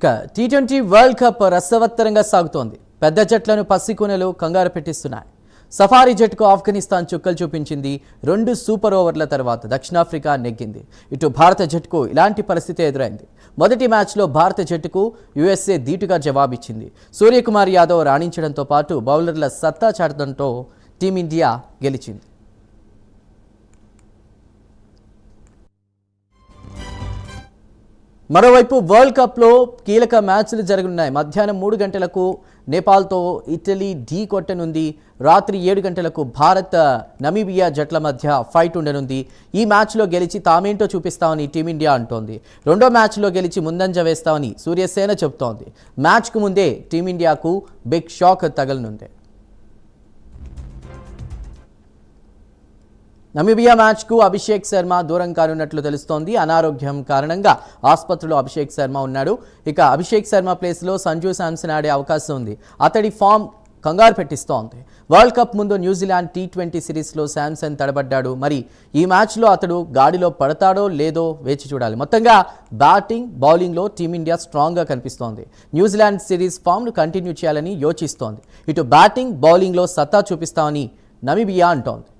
ఇక T20 world cup రసవత్తరంగా సాగుతోంది. పెద్ద జట్లను పసికూనలు కంగారు పెట్టిస్తున్నాయి. సఫారీ జట్టుకు ఆఫ్ఘనిస్తాన్ చుక్కలు చూపించింది. 2 సూపర్ ఓవర్ల తర్వాత దక్షిణాఫ్రికా నెగ్గింది. ఇటు భారత జట్టుకు ఇలాంటి పరిస్థితి ఎదురైంది. మొదటి మ్యాచ్లో భారత జట్టుకు యుఎస్ఏ ధీటుగా జవాబిచ్చింది. సూర్యకుమార్ యాదవ్ రాణించడంతో పాటు బౌలర్ల సత్తా చాటడంతో టీమిండియా గెలిచింది. మరోవైపు వరల్డ్ కప్లో కీలక మ్యాచ్లు జరగనున్నాయి. మధ్యాహ్నం 3 గంటలకు నేపాల్తో ఇటలీ ఢీ కొట్టనుంది. రాత్రి 7 గంటలకు భారత్ నమీబియా జట్ల మధ్య ఫైట్ ఉండనుంది. ఈ మ్యాచ్లో గెలిచి తామేంటో చూపిస్తామని టీమిండియా అంటోంది. రెండో మ్యాచ్లో గెలిచి ముందంజ వేస్తామని సూర్యసేన చెబుతోంది. మ్యాచ్కు ముందే టీమిండియాకు బిగ్ షాక్ తగలనుంది. నమీబియా మ్యాచ్కు అభిషేక్ శర్మ దూరం కానున్నట్లు తెలుస్తోంది. అనారోగ్యం కారణంగా ఆసుపత్రిలో అభిషేక్ శర్మ ఉన్నాడు. ఇక అభిషేక్ శర్మ ప్లేస్లో సంజు శాంసన్ ఆడే అవకాశం ఉంది. అతడి ఫామ్ కంగారు పెట్టిస్తోంది. వరల్డ్ కప్ ముందు న్యూజిలాండ్ టీ20 సిరీస్లో శాంసన్ తడబడ్డాడు. మరి ఈ మ్యాచ్లో అతడు గాడిలో పడతాడో లేదో వేచి చూడాలి. మొత్తంగా బ్యాటింగ్ బౌలింగ్లో టీమిండియా స్ట్రాంగ్గా కనిపిస్తోంది. న్యూజిలాండ్ సిరీస్ ఫామ్ను కంటిన్యూ చేయాలని యోచిస్తోంది. ఇటు బ్యాటింగ్ బౌలింగ్లో సత్తా చూపిస్తామని నమీబియా అంటోంది.